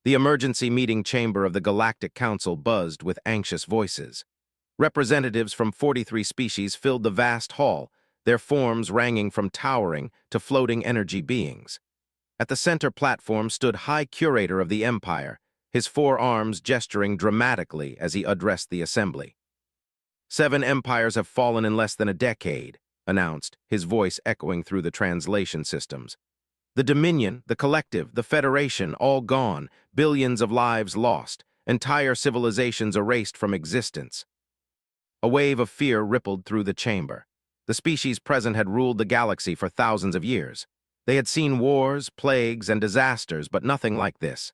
The emergency meeting chamber of the Galactic Council buzzed with anxious voices. Representatives from 43 species filled the vast hall, their forms ranging from towering to floating energy beings. At the center platform stood High Curator of the Empire, his four arms gesturing dramatically as he addressed the assembly. 7 empires have fallen in less than a decade, announced, his voice echoing through the translation systems. The Dominion, the Collective, the Federation, all gone, billions of lives lost, entire civilizations erased from existence. A wave of fear rippled through the chamber. The species present had ruled the galaxy for thousands of years. They had seen wars, plagues, and disasters, but nothing like this.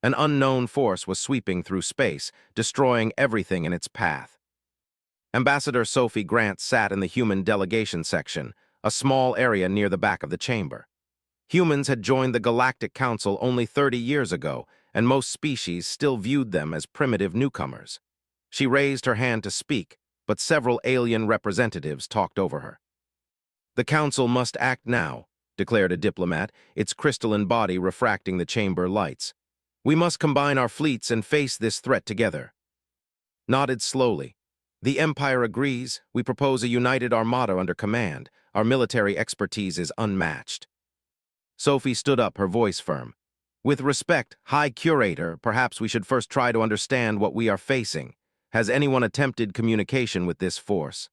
An unknown force was sweeping through space, destroying everything in its path. Ambassador Sophie Grant sat in the human delegation section, a small area near the back of the chamber. Humans had joined the Galactic Council only 30 years ago, and most species still viewed them as primitive newcomers. She raised her hand to speak, but several alien representatives talked over her. "The Council must act now," declared a diplomat, its crystalline body refracting the chamber lights. "We must combine our fleets and face this threat together." Nodded slowly. "The Empire agrees. We propose a united armada under command. Our military expertise is unmatched." Sophie stood up, her voice firm. "With respect, High Curator, perhaps we should first try to understand what we are facing. Has anyone attempted communication with this force?"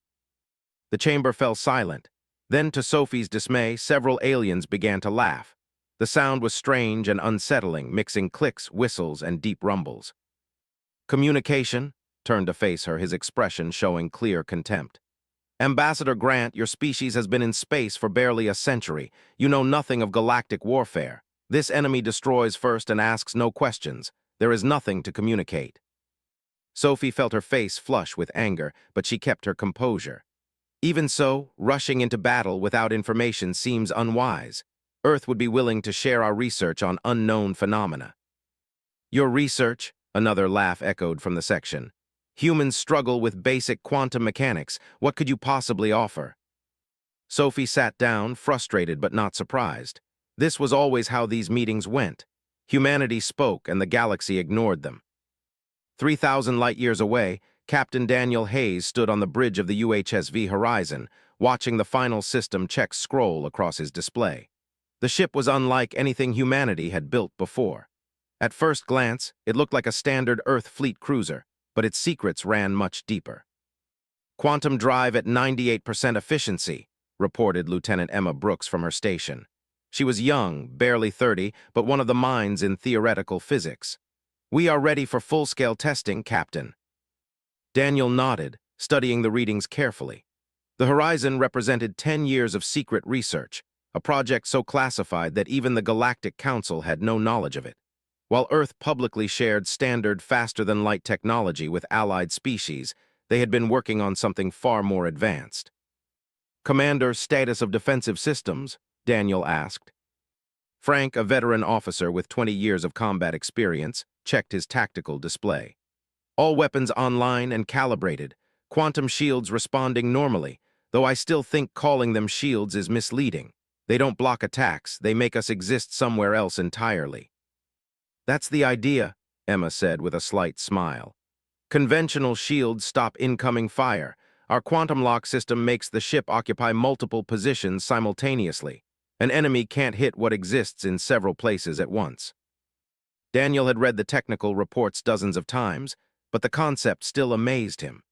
The chamber fell silent. Then, to Sophie's dismay, several aliens began to laugh. The sound was strange and unsettling, mixing clicks, whistles, and deep rumbles. "Communication?" turned to face her, his expression showing clear contempt. "Ambassador Grant, your species has been in space for barely a century. You know nothing of galactic warfare. This enemy destroys first and asks no questions. There is nothing to communicate." Sophie felt her face flush with anger, but she kept her composure. "Even so, rushing into battle without information seems unwise. Earth would be willing to share our research on unknown phenomena." "Your research?" another laugh echoed from the section. "Humans struggle with basic quantum mechanics. What could you possibly offer?" Sophie sat down, frustrated but not surprised. This was always how these meetings went. Humanity spoke and the galaxy ignored them. 3,000 light-years away, Captain Daniel Hayes stood on the bridge of the UHSV Horizon, watching the final system check scroll across his display. The ship was unlike anything humanity had built before. At first glance, it looked like a standard Earth fleet cruiser, but its secrets ran much deeper. "Quantum drive at 98% efficiency," reported Lieutenant Emma Brooks from her station. She was young, barely 30, but one of the minds in theoretical physics. "We are ready for full-scale testing, Captain." Daniel nodded, studying the readings carefully. The horizon represented 10 years of secret research, a project so classified that even the Galactic Council had no knowledge of it. While Earth publicly shared standard faster-than-light technology with allied species, they had been working on something far more advanced. "Commander, status of defensive systems?" Daniel asked. Frank, a veteran officer with 20 years of combat experience, checked his tactical display. "All weapons online and calibrated. Quantum shields responding normally, though I still think calling them shields is misleading. They don't block attacks, they make us exist somewhere else entirely." "That's the idea," Emma said with a slight smile. "Conventional shields stop incoming fire. Our quantum lock system makes the ship occupy multiple positions simultaneously. An enemy can't hit what exists in several places at once." Daniel had read the technical reports dozens of times, but the concept still amazed him.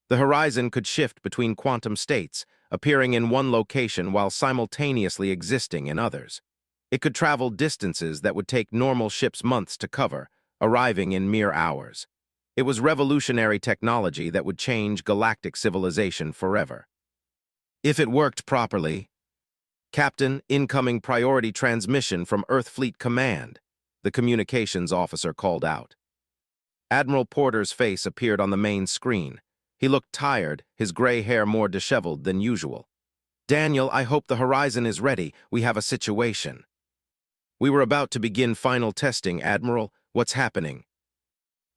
The horizon could shift between quantum states, appearing in one location while simultaneously existing in others. It could travel distances that would take normal ships months to cover, arriving in mere hours. It was revolutionary technology that would change galactic civilization forever. If it worked properly. "Captain, incoming priority transmission from Earth Fleet Command," the communications officer called out. Admiral Porter's face appeared on the main screen. He looked tired, his gray hair more disheveled than usual. "Daniel, I hope the horizon is ready. We have a situation." "We were about to begin final testing, Admiral. What's happening?"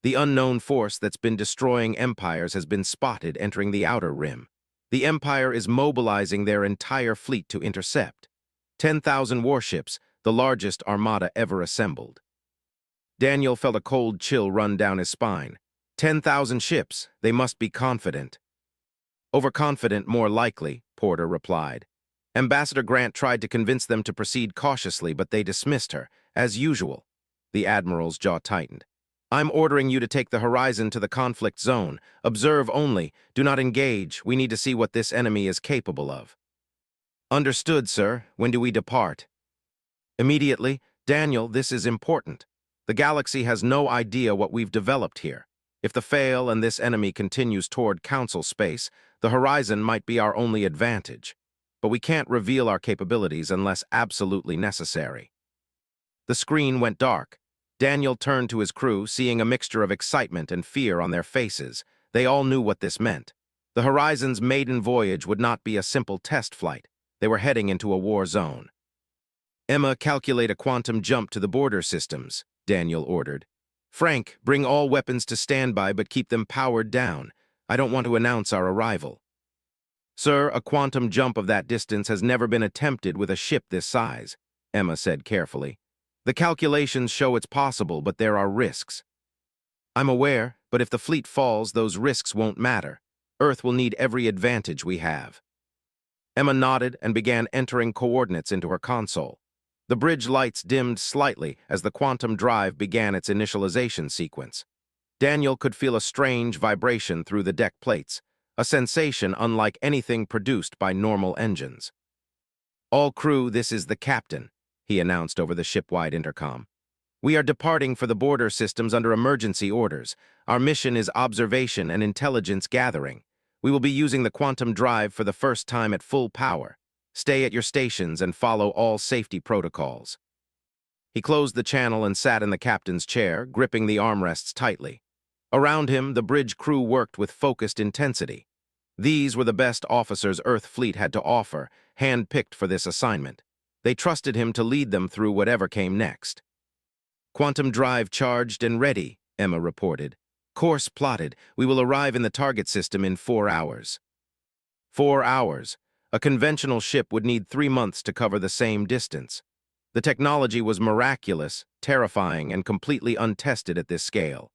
"The unknown force that's been destroying empires has been spotted entering the outer rim. The Empire is mobilizing their entire fleet to intercept. 10,000 warships, the largest armada ever assembled." Daniel felt a cold chill run down his spine. 10,000 ships, they must be confident. Overconfident, more likely, Porter replied. Ambassador Grant tried to convince them to proceed cautiously, but they dismissed her, as usual. The Admiral's jaw tightened. I'm ordering you to take the Horizon to the conflict zone. Observe only. Do not engage. We need to see what this enemy is capable of. Understood, sir. When do we depart? Immediately. Daniel, this is important. The galaxy has no idea what we've developed here. If the fail and this enemy continues toward Council space, the Horizon might be our only advantage. But we can't reveal our capabilities unless absolutely necessary. The screen went dark. Daniel turned to his crew, seeing a mixture of excitement and fear on their faces. They all knew what this meant. The Horizon's maiden voyage would not be a simple test flight. They were heading into a war zone. Emma, calculate a quantum jump to the border systems, Daniel ordered. Frank, bring all weapons to standby but keep them powered down. I don't want to announce our arrival. Sir, a quantum jump of that distance has never been attempted with a ship this size, Emma said carefully. The calculations show it's possible, but there are risks. I'm aware, but if the fleet falls, those risks won't matter. Earth will need every advantage we have. Emma nodded and began entering coordinates into her console. The bridge lights dimmed slightly as the quantum drive began its initialization sequence. Daniel could feel a strange vibration through the deck plates, a sensation unlike anything produced by normal engines. All crew, this is the captain, he announced over the ship-wide intercom. We are departing for the border systems under emergency orders. Our mission is observation and intelligence gathering. We will be using the quantum drive for the first time at full power. Stay at your stations and follow all safety protocols. He closed the channel and sat in the captain's chair, gripping the armrests tightly. Around him, the bridge crew worked with focused intensity. These were the best officers Earth fleet had to offer, hand-picked for this assignment. They trusted him to lead them through whatever came next. Quantum drive charged and ready, Emma reported. Course plotted. We will arrive in the target system in 4 hours. 4 hours. A conventional ship would need 3 months to cover the same distance. The technology was miraculous, terrifying, and completely untested at this scale.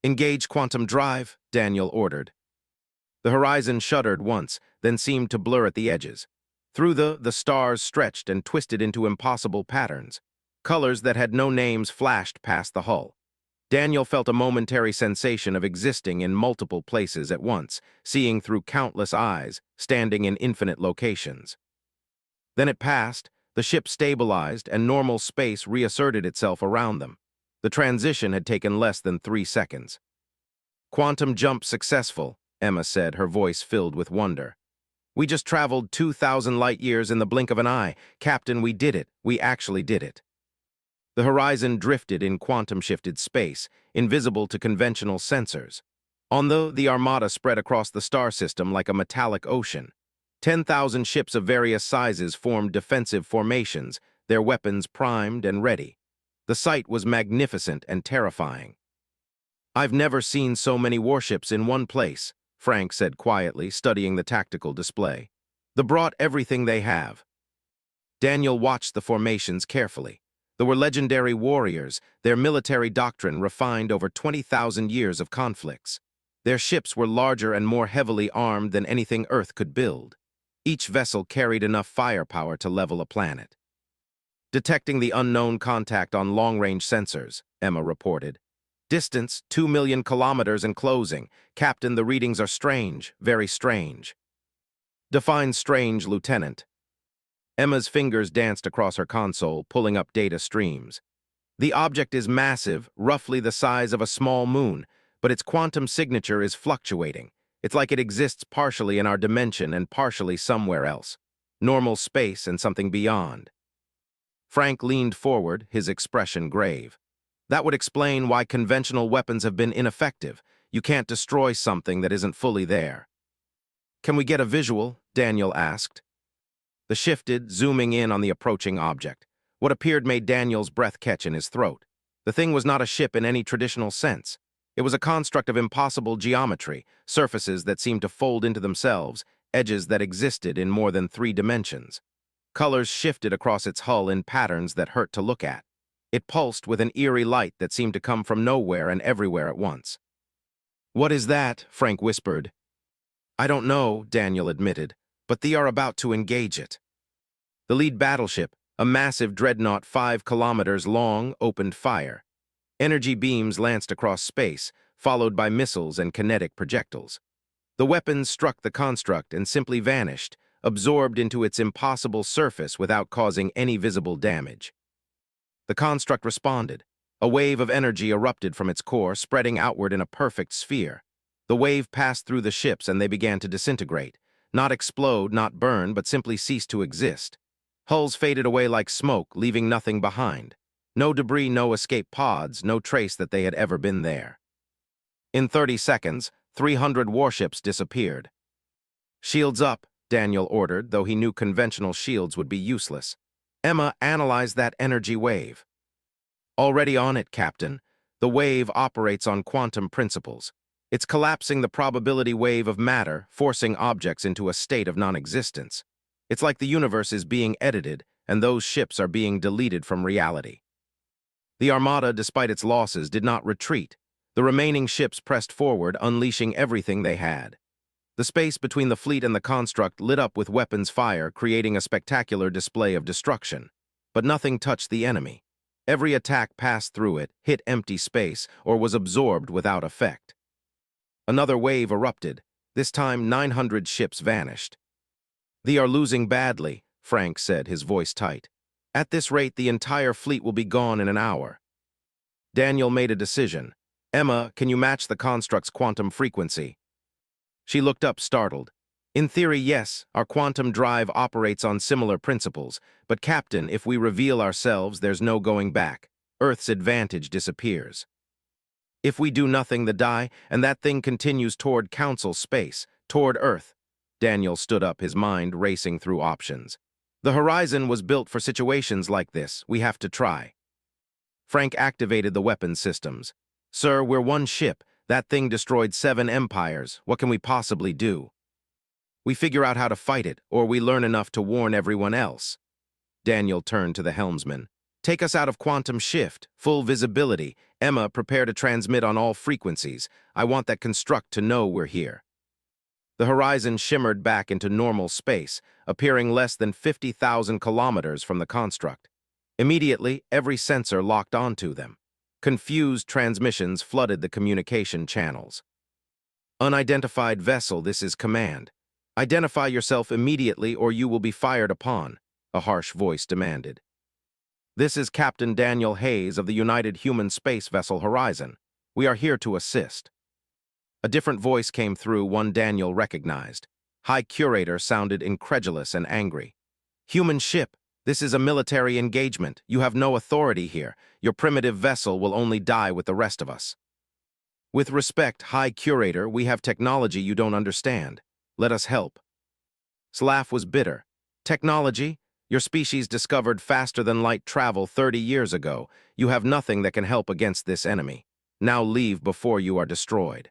Engage quantum drive, Daniel ordered. The Horizon shuddered once, then seemed to blur at the edges. Through the stars stretched and twisted into impossible patterns. Colors that had no names flashed past the hull. Daniel felt a momentary sensation of existing in multiple places at once, seeing through countless eyes, standing in infinite locations. Then it passed, the ship stabilized, and normal space reasserted itself around them. The transition had taken less than 3 seconds. Quantum jump successful, Emma said, her voice filled with wonder. We just traveled 2,000 light-years in the blink of an eye. Captain, we did it. We actually did it. The Horizon drifted in quantum-shifted space, invisible to conventional sensors. On the Armada spread across the star system like a metallic ocean. 10,000 ships of various sizes formed defensive formations, their weapons primed and ready. The sight was magnificent and terrifying. I've never seen so many warships in one place, Frank said quietly, studying the tactical display. They brought everything they have. Daniel watched the formations carefully. They were legendary warriors, their military doctrine refined over 20,000 years of conflicts. Their ships were larger and more heavily armed than anything Earth could build. Each vessel carried enough firepower to level a planet. Detecting the unknown contact on long-range sensors, Emma reported. Distance, 2 million kilometers and closing. Captain, the readings are strange, very strange. Define strange, Lieutenant. Emma's fingers danced across her console, pulling up data streams. The object is massive, roughly the size of a small moon, but its quantum signature is fluctuating. It's like it exists partially in our dimension and partially somewhere else. Normal space and something beyond. Frank leaned forward, his expression grave. That would explain why conventional weapons have been ineffective. You can't destroy something that isn't fully there. Can we get a visual? Daniel asked. The shifted, zooming in on the approaching object. What appeared made Daniel's breath catch in his throat. The thing was not a ship in any traditional sense. It was a construct of impossible geometry, surfaces that seemed to fold into themselves, edges that existed in more than 3 dimensions. Colors shifted across its hull in patterns that hurt to look at. It pulsed with an eerie light that seemed to come from nowhere and everywhere at once. "What is that?" Frank whispered. "I don't know," Daniel admitted, "but they are about to engage it." The lead battleship, a massive dreadnought 5 kilometers long, opened fire. Energy beams lanced across space, followed by missiles and kinetic projectiles. The weapons struck the construct and simply vanished, absorbed into its impossible surface without causing any visible damage. The construct responded. A wave of energy erupted from its core, spreading outward in a perfect sphere. The wave passed through the ships and they began to disintegrate. Not explode, not burn, but simply cease to exist. Hulls faded away like smoke, leaving nothing behind. No debris, no escape pods, no trace that they had ever been there. In 30 seconds, 300 warships disappeared. "Shields up," Daniel ordered, though he knew conventional shields would be useless. Emma analyzed that energy wave. "Already on it, Captain. The wave operates on quantum principles. It's collapsing the probability wave of matter, forcing objects into a state of non-existence. It's like the universe is being edited, and those ships are being deleted from reality." The Armada, despite its losses, did not retreat. The remaining ships pressed forward, unleashing everything they had. The space between the fleet and the construct lit up with weapons fire, creating a spectacular display of destruction. But nothing touched the enemy. Every attack passed through it, hit empty space, or was absorbed without effect. Another wave erupted. This time, 900 ships vanished. "They are losing badly," Frank said, his voice tight. "At this rate, the entire fleet will be gone in an hour." Daniel made a decision. "Emma, can you match the construct's quantum frequency?" She looked up, startled. "In theory, yes, our quantum drive operates on similar principles, but Captain, if we reveal ourselves, there's no going back. Earth's advantage disappears. If we do nothing, the die, and that thing continues toward Council space, toward Earth." Daniel stood up, his mind racing through options. "The Horizon was built for situations like this. We have to try." Frank activated the weapons systems. "Sir, we're one ship. That thing destroyed 7 empires. What can we possibly do?" "We figure out how to fight it, or we learn enough to warn everyone else." Daniel turned to the helmsman. "Take us out of quantum shift, full visibility. Emma, prepare to transmit on all frequencies. I want that construct to know we're here." The Horizon shimmered back into normal space, appearing less than 50,000 kilometers from the construct. Immediately, every sensor locked onto them. Confused transmissions flooded the communication channels. "Unidentified vessel, this is command. Identify yourself immediately or you will be fired upon," a harsh voice demanded. "This is Captain Daniel Hayes of the United Human Space Vessel Horizon. We are here to assist." A different voice came through, one Daniel recognized. High Curator sounded incredulous and angry. "Human ship, this is a military engagement. You have no authority here. Your primitive vessel will only die with the rest of us." "With respect, High Curator, we have technology you don't understand. Let us help." Slav was bitter. "Technology? Your species discovered faster-than-light travel 30 years ago. You have nothing that can help against this enemy. Now leave before you are destroyed."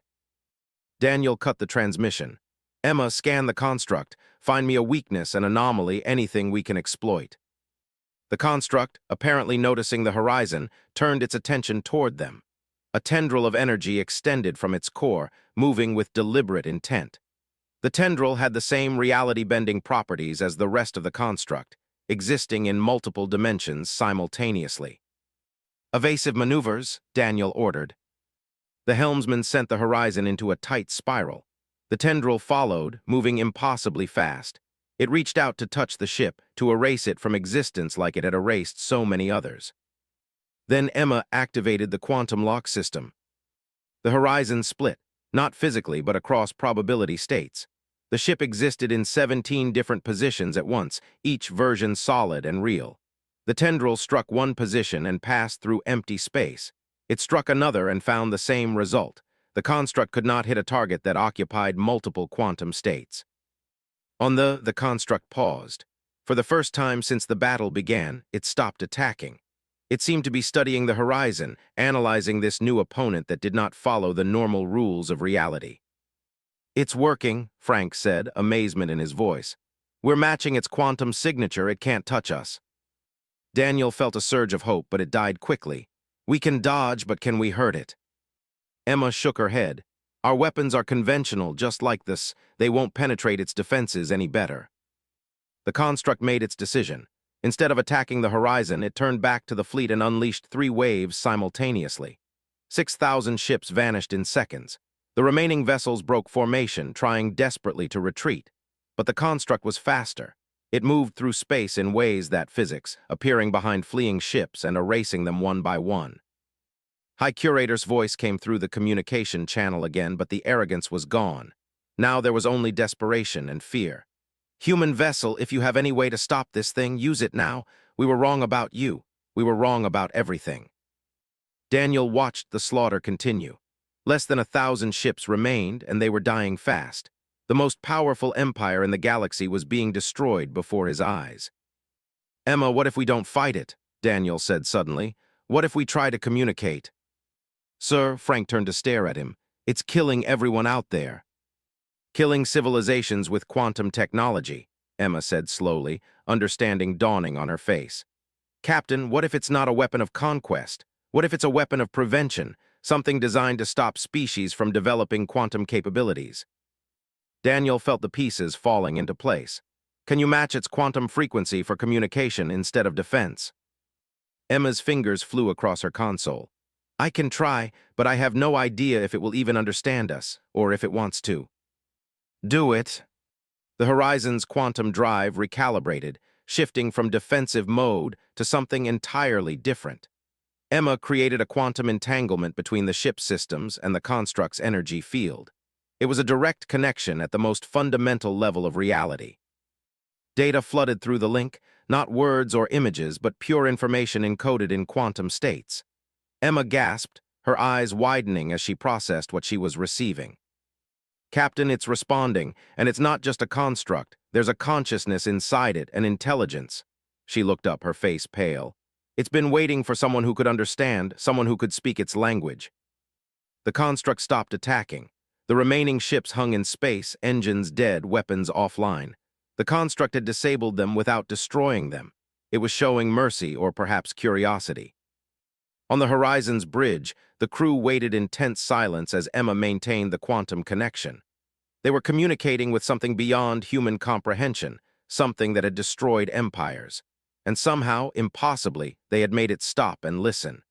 Daniel cut the transmission. "Emma, scan the construct. Find me a weakness, an anomaly, anything we can exploit." The construct, apparently noticing the Horizon, turned its attention toward them. A tendril of energy extended from its core, moving with deliberate intent. The tendril had the same reality-bending properties as the rest of the construct, existing in multiple dimensions simultaneously. "Evasive maneuvers," Daniel ordered. The helmsman sent the Horizon into a tight spiral. The tendril followed, moving impossibly fast. It reached out to touch the ship, to erase it from existence like it had erased so many others. Then Emma activated the quantum lock system. The Horizon split, not physically but across probability states. The ship existed in 17 different positions at once, each version solid and real. The tendril struck one position and passed through empty space. It struck another and found the same result. The construct could not hit a target that occupied multiple quantum states. The construct paused. For the first time since the battle began, it stopped attacking. It seemed to be studying the Horizon, analyzing this new opponent that did not follow the normal rules of reality. "It's working," Frank said, amazement in his voice. "We're matching its quantum signature. It can't touch us." Daniel felt a surge of hope, but it died quickly. We can dodge, but can we hurt it? Emma shook her head. Our weapons are conventional, just like this. They won't penetrate its defenses any better. The construct made its decision. Instead of attacking the horizon, it turned back to the fleet and unleashed 3 waves simultaneously. 6,000 ships vanished in seconds. The remaining vessels broke formation, trying desperately to retreat. But the construct was faster. It moved through space in ways that physics, appearing behind fleeing ships and erasing them one by one. High Curator's voice came through the communication channel again, but the arrogance was gone. Now there was only desperation and fear. Human vessel, if you have any way to stop this thing, use it now. We were wrong about you. We were wrong about everything. Daniel watched the slaughter continue. Less than 1,000 ships remained, and they were dying fast. The most powerful empire in the galaxy was being destroyed before his eyes. Emma, what if we don't fight it? Daniel said suddenly. What if we try to communicate? Sir, Frank turned to stare at him. It's killing everyone out there. Killing civilizations with quantum technology, Emma said slowly, understanding dawning on her face. Captain, what if it's not a weapon of conquest? What if it's a weapon of prevention, something designed to stop species from developing quantum capabilities? Daniel felt the pieces falling into place. Can you match its quantum frequency for communication instead of defense? Emma's fingers flew across her console. I can try, but I have no idea if it will even understand us, or if it wants to. Do it. The Horizon's quantum drive recalibrated, shifting from defensive mode to something entirely different. Emma created a quantum entanglement between the ship's systems and the construct's energy field. It was a direct connection at the most fundamental level of reality. Data flooded through the link, not words or images, but pure information encoded in quantum states. Emma gasped, her eyes widening as she processed what she was receiving. Captain, it's responding, and it's not just a construct. There's a consciousness inside it, an intelligence. She looked up, her face pale. It's been waiting for someone who could understand, someone who could speak its language. The construct stopped attacking. The remaining ships hung in space, engines dead, weapons offline. The construct had disabled them without destroying them. It was showing mercy or perhaps curiosity. On the Horizon's bridge, the crew waited in tense silence as Emma maintained the quantum connection. They were communicating with something beyond human comprehension, something that had destroyed empires. And somehow, impossibly, they had made it stop and listen.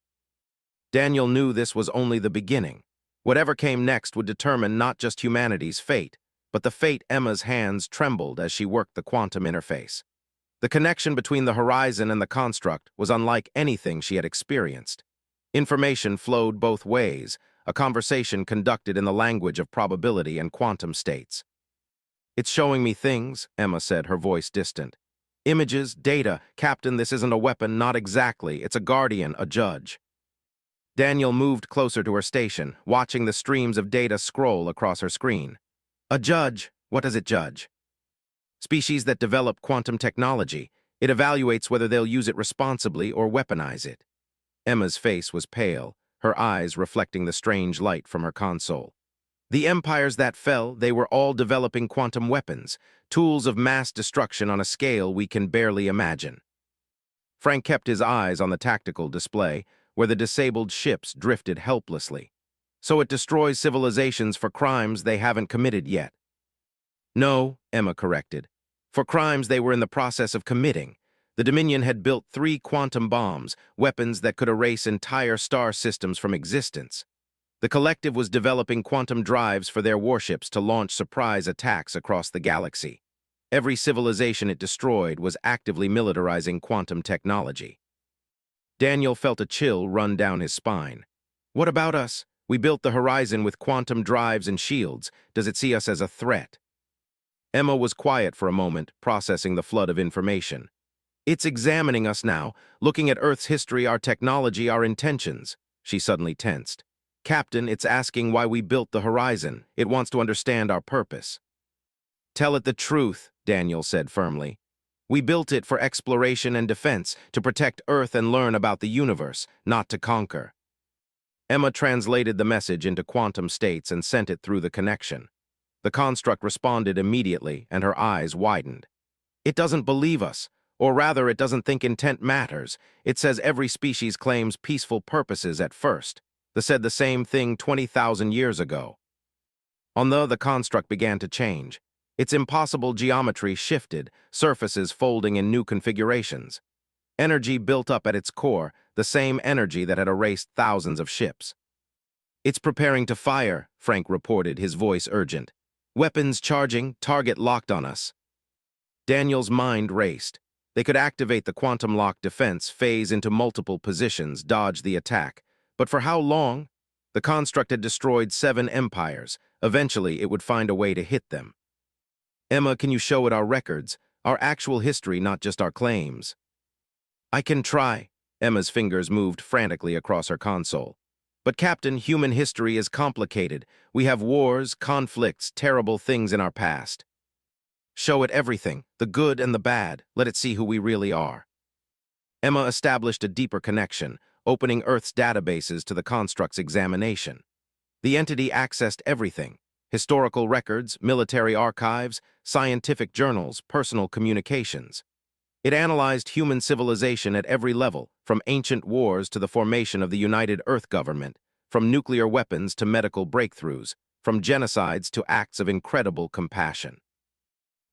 Daniel knew this was only the beginning. Whatever came next would determine not just humanity's fate, but the fate. Emma's hands trembled as she worked the quantum interface. The connection between the Horizon and the construct was unlike anything she had experienced. Information flowed both ways, a conversation conducted in the language of probability and quantum states. It's showing me things, Emma said, her voice distant. Images, data. Captain, this isn't a weapon, not exactly. It's a guardian, a judge. Daniel moved closer to her station, watching the streams of data scroll across her screen. A judge? What does it judge? Species that develop quantum technology. It evaluates whether they'll use it responsibly or weaponize it. Emma's face was pale, her eyes reflecting the strange light from her console. The empires that fell, they were all developing quantum weapons, tools of mass destruction on a scale we can barely imagine. Frank kept his eyes on the tactical display, where the disabled ships drifted helplessly. So it destroys civilizations for crimes they haven't committed yet. No, Emma corrected. For crimes they were in the process of committing. The Dominion had built 3 quantum bombs, weapons that could erase entire star systems from existence. The collective was developing quantum drives for their warships to launch surprise attacks across the galaxy. Every civilization it destroyed was actively militarizing quantum technology. Daniel felt a chill run down his spine. What about us? We built the Horizon with quantum drives and shields. Does it see us as a threat? Emma was quiet for a moment, processing the flood of information. It's examining us now, looking at Earth's history, our technology, our intentions. She suddenly tensed. Captain, it's asking why we built the Horizon. It wants to understand our purpose. Tell it the truth, Daniel said firmly. We built it for exploration and defense, to protect Earth and learn about the universe, not to conquer. Emma translated the message into quantum states and sent it through the connection. The construct responded immediately, and her eyes widened. It doesn't believe us. Or rather, it doesn't think intent matters. It says every species claims peaceful purposes at first. They said the same thing 20,000 years ago. Although the construct began to change, its impossible geometry shifted, surfaces folding in new configurations. Energy built up at its core, the same energy that had erased thousands of ships. "It's preparing to fire," Frank reported, his voice urgent. "Weapons charging, target locked on us." Daniel's mind raced. They could activate the quantum lock defense, phase into multiple positions, dodge the attack. But for how long? The construct had destroyed 7 empires. Eventually, it would find a way to hit them. "Emma, can you show it our records? Our actual history, not just our claims." "I can try." Emma's fingers moved frantically across her console. "But Captain, human history is complicated. We have wars, conflicts, terrible things in our past." "Show it everything, the good and the bad. Let it see who we really are." Emma established a deeper connection, opening Earth's databases to the construct's examination. The entity accessed everything: historical records, military archives, scientific journals, personal communications. It analyzed human civilization at every level, from ancient wars to the formation of the United Earth Government, from nuclear weapons to medical breakthroughs, from genocides to acts of incredible compassion.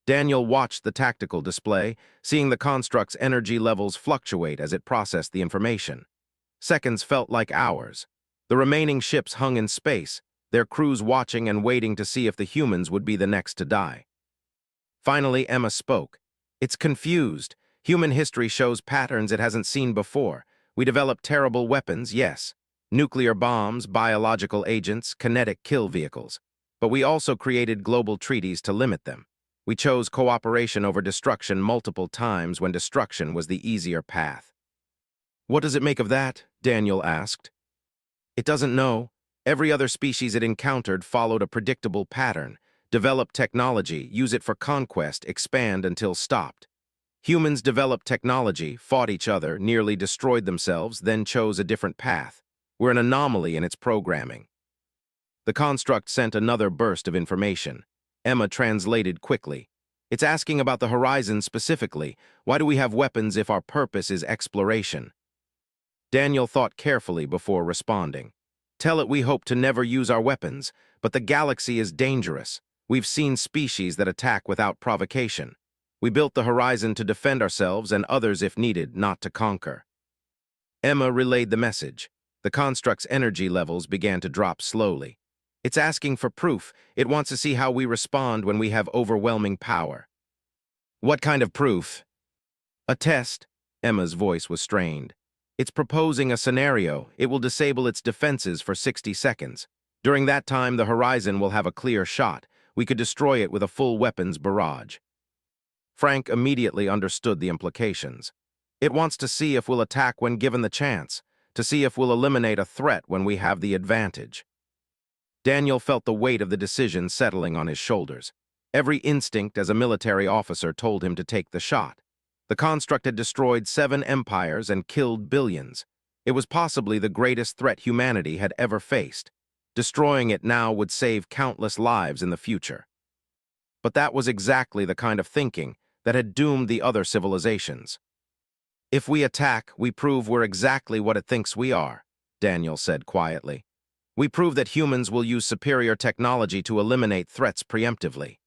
Daniel watched the tactical display, seeing the construct's energy levels fluctuate as it processed the information. Seconds felt like hours. The remaining ships hung in space, their crews watching and waiting to see if the humans would be the next to die. Finally, Emma spoke. "It's confused. Human history shows patterns it hasn't seen before. We developed terrible weapons, yes. Nuclear bombs, biological agents, kinetic kill vehicles. But we also created global treaties to limit them. We chose cooperation over destruction multiple times when destruction was the easier path." "What does it make of that?" Daniel asked. "It doesn't know. Every other species it encountered followed a predictable pattern: develop technology, use it for conquest, expand until stopped. Humans developed technology, fought each other, nearly destroyed themselves, then chose a different path. We're an anomaly in its programming." The construct sent another burst of information. Emma translated quickly. "It's asking about the horizon specifically. Why do we have weapons if our purpose is exploration?" Daniel thought carefully before responding. "Tell it we hope to never use our weapons, but the galaxy is dangerous. We've seen species that attack without provocation. We built the horizon to defend ourselves and others if needed, not to conquer." Emma relayed the message. The construct's energy levels began to drop slowly. "It's asking for proof. It wants to see how we respond when we have overwhelming power." "What kind of proof?" "A test." Emma's voice was strained. "It's proposing a scenario. It will disable its defenses for 60 seconds. During that time, the horizon will have a clear shot. We could destroy it with a full weapons barrage." Frank immediately understood the implications. It wants to see if we'll attack when given the chance, to see if we'll eliminate a threat when we have the advantage. Daniel felt the weight of the decision settling on his shoulders. Every instinct as a military officer told him to take the shot. The construct had destroyed 7 empires and killed billions. It was possibly the greatest threat humanity had ever faced. Destroying it now would save countless lives in the future. But that was exactly the kind of thinking that had doomed the other civilizations. "If we attack, we prove we're exactly what it thinks we are," Daniel said quietly. "We prove that humans will use superior technology to eliminate threats preemptively."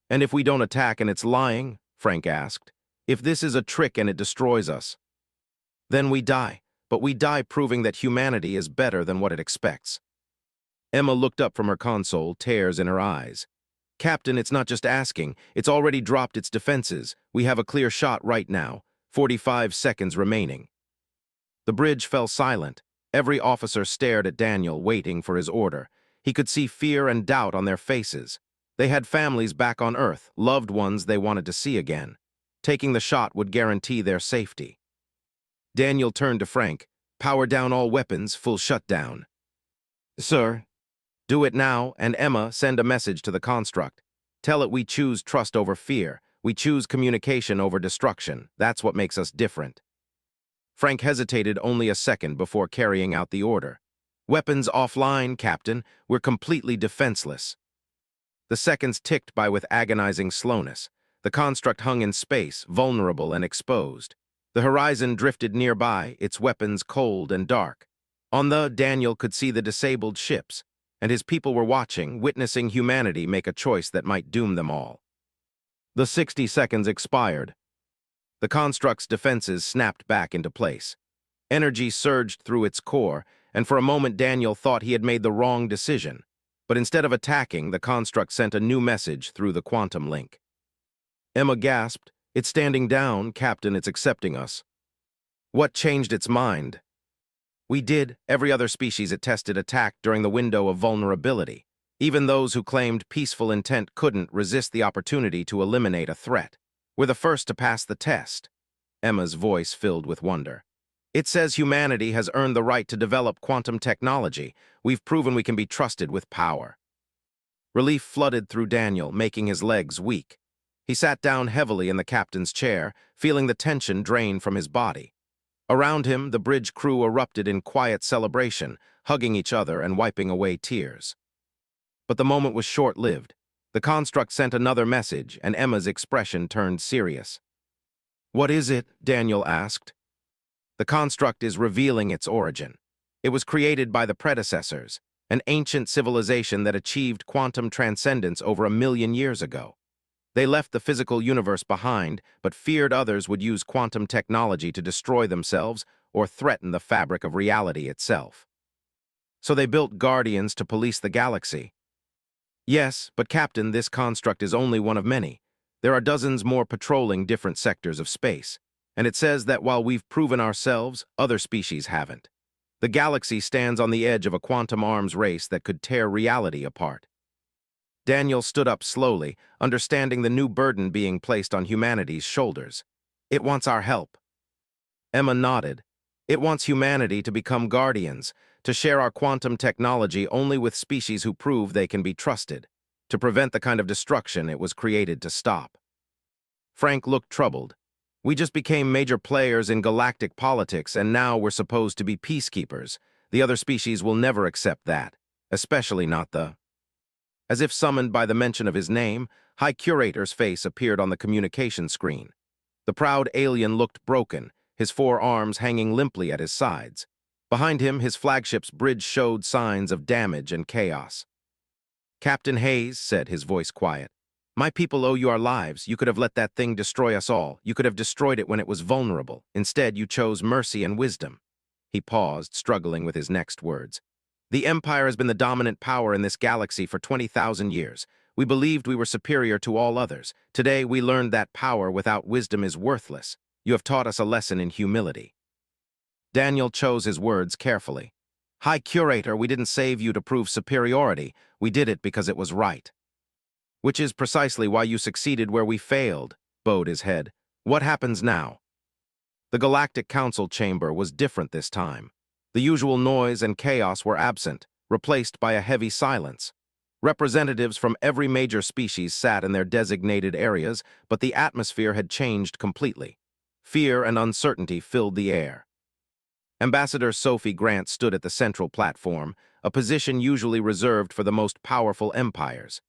"And if we don't attack and it's lying?" Frank asked. "If this is a trick and it destroys us?" "Then we die, but we die proving that humanity is better than what it expects." Emma looked up from her console, tears in her eyes. "Captain, it's not just asking. It's already dropped its defenses. We have a clear shot right now. 45 seconds remaining." The bridge fell silent. Every officer stared at Daniel, waiting for his order. He could see fear and doubt on their faces. They had families back on Earth, loved ones they wanted to see again. Taking the shot would guarantee their safety. Daniel turned to Frank. "Power down all weapons, full shutdown." "Sir." "Do it now, and Emma, send a message to the construct. Tell it we choose trust over fear. We choose communication over destruction. That's what makes us different." Frank hesitated only a second before carrying out the order. "Weapons offline, Captain. We're completely defenseless." The seconds ticked by with agonizing slowness. The construct hung in space, vulnerable and exposed. The horizon drifted nearby, its weapons cold and dark. Daniel could see the disabled ships, and his people were watching, witnessing humanity make a choice that might doom them all. The 60 seconds expired. The construct's defenses snapped back into place. Energy surged through its core, and for a moment Daniel thought he had made the wrong decision. But instead of attacking, the construct sent a new message through the quantum link. Emma gasped, "It's standing down, Captain, it's accepting us." What changed its mind? We did. Every other species it tested attacked during the window of vulnerability. Even those who claimed peaceful intent couldn't resist the opportunity to eliminate a threat. We're the first to pass the test. Emma's voice filled with wonder. It says humanity has earned the right to develop quantum technology. We've proven we can be trusted with power. Relief flooded through Daniel, making his legs weak. He sat down heavily in the captain's chair, feeling the tension drain from his body. Around him, the bridge crew erupted in quiet celebration, hugging each other and wiping away tears. But the moment was short-lived. The construct sent another message, and Emma's expression turned serious. "What is it?" Daniel asked. The construct is revealing its origin. It was created by the predecessors, an ancient civilization that achieved quantum transcendence over 1 million years ago. They left the physical universe behind, but feared others would use quantum technology to destroy themselves or threaten the fabric of reality itself. So they built guardians to police the galaxy. Yes, but Captain, this construct is only one of many. There are dozens more patrolling different sectors of space. And it says that while we've proven ourselves, other species haven't. The galaxy stands on the edge of a quantum arms race that could tear reality apart. Daniel stood up slowly, understanding the new burden being placed on humanity's shoulders. It wants our help. Emma nodded. It wants humanity to become guardians, to share our quantum technology only with species who prove they can be trusted, to prevent the kind of destruction it was created to stop. Frank looked troubled. We just became major players in galactic politics, and now we're supposed to be peacekeepers. The other species will never accept that, especially not the... As if summoned by the mention of his name, High Curator's face appeared on the communication screen. The proud alien looked broken, his 4 arms hanging limply at his sides. Behind him, his flagship's bridge showed signs of damage and chaos. "Captain Hayes," said, his voice quiet, "my people owe you our lives. You could have let that thing destroy us all. You could have destroyed it when it was vulnerable. Instead, you chose mercy and wisdom." He paused, struggling with his next words. "The Empire has been the dominant power in this galaxy for 20,000 years. We believed we were superior to all others. Today, we learned that power without wisdom is worthless. You have taught us a lesson in humility." Daniel chose his words carefully. "High Curator, we didn't save you to prove superiority. We did it because it was right." "Which is precisely why you succeeded where we failed," bowed his head. "What happens now?" The Galactic Council chamber was different this time. The usual noise and chaos were absent, replaced by a heavy silence. Representatives from every major species sat in their designated areas, but the atmosphere had changed completely. Fear and uncertainty filled the air. Ambassador Sophie Grant stood at the central platform, a position usually reserved for the most powerful empires.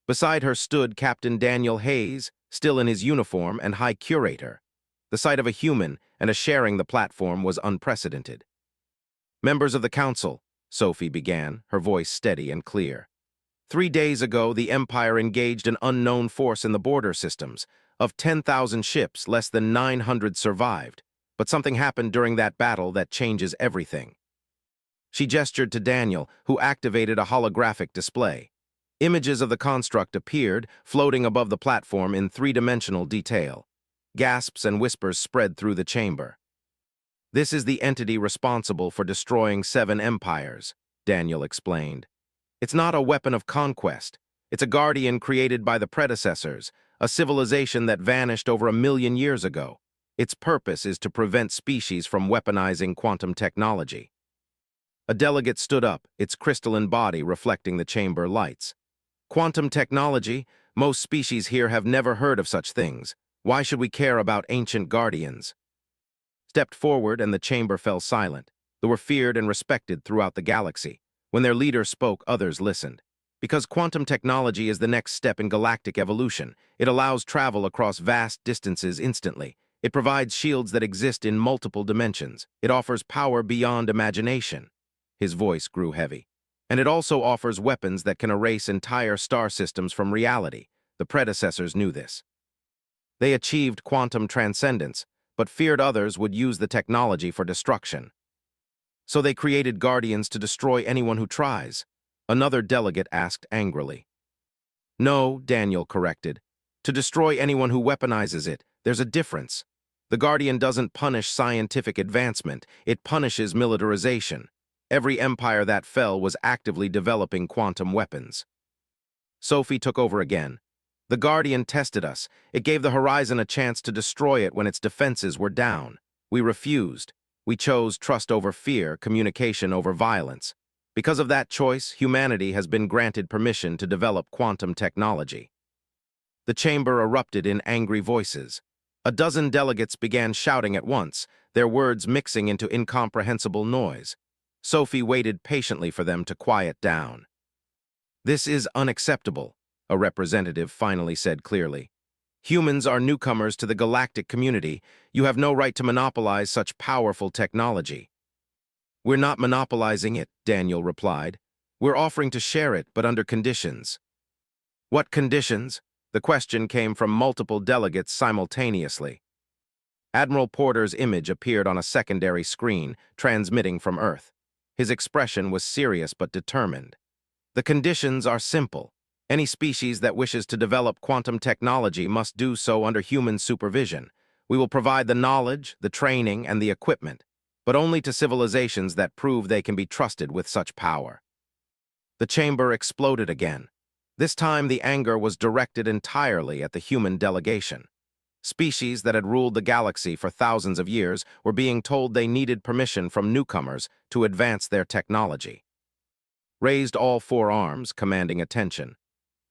Beside her stood Captain Daniel Hayes, still in his uniform, and High Curator. The sight of a human and a sharing the platform was unprecedented. "Members of the Council," Sophie began, her voice steady and clear. 3 days ago, the Empire engaged an unknown force in the border systems. Of 10,000 ships, less than 900 survived. But something happened during that battle that changes everything. She gestured to Daniel, who activated a holographic display. Images of the construct appeared, floating above the platform in 3-dimensional detail. Gasps and whispers spread through the chamber. "This is the entity responsible for destroying 7 empires," Daniel explained. "It's not a weapon of conquest. It's a guardian created by the predecessors, a civilization that vanished over 1 million years ago. Its purpose is to prevent species from weaponizing quantum technology." A delegate stood up, its crystalline body reflecting the chamber lights. "Quantum technology? Most species here have never heard of such things. Why should we care about ancient guardians?" Stepped forward, and the chamber fell silent. They were feared and respected throughout the galaxy. When their leader spoke, others listened. Because quantum technology is the next step in galactic evolution. It allows travel across vast distances instantly. It provides shields that exist in multiple dimensions. It offers power beyond imagination. His voice grew heavy. And it also offers weapons that can erase entire star systems from reality. The predecessors knew this. They achieved quantum transcendence, but feared others would use the technology for destruction. So they created guardians to destroy anyone who tries. Another delegate asked angrily. No, Daniel corrected. To destroy anyone who weaponizes it, there's a difference. The Guardian doesn't punish scientific advancement, it punishes militarization. Every empire that fell was actively developing quantum weapons. Sophie took over again. The Guardian tested us. It gave the Horizon a chance to destroy it when its defenses were down. We refused. We chose trust over fear, communication over violence. Because of that choice, humanity has been granted permission to develop quantum technology. The chamber erupted in angry voices. A dozen delegates began shouting at once, their words mixing into incomprehensible noise. Sophie waited patiently for them to quiet down. This is unacceptable, a representative finally said clearly. Humans are newcomers to the galactic community. You have no right to monopolize such powerful technology. We're not monopolizing it, Daniel replied. We're offering to share it, but under conditions. What conditions? The question came from multiple delegates simultaneously. Admiral Porter's image appeared on a secondary screen, transmitting from Earth. His expression was serious but determined. The conditions are simple. Any species that wishes to develop quantum technology must do so under human supervision. We will provide the knowledge, the training, and the equipment, but only to civilizations that prove they can be trusted with such power. The chamber exploded again. This time the anger was directed entirely at the human delegation. Species that had ruled the galaxy for thousands of years were being told they needed permission from newcomers to advance their technology. Raised all four arms, commanding attention.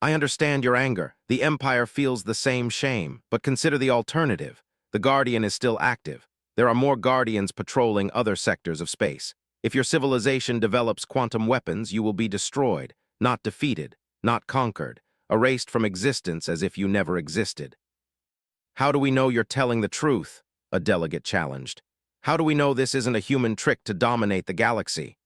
I understand your anger. The Empire feels the same shame, but consider the alternative. The Guardian is still active. There are more Guardians patrolling other sectors of space. If your civilization develops quantum weapons, you will be destroyed, not defeated, not conquered, erased from existence as if you never existed. How do we know you're telling the truth? A delegate challenged. How do we know this isn't a human trick to dominate the galaxy?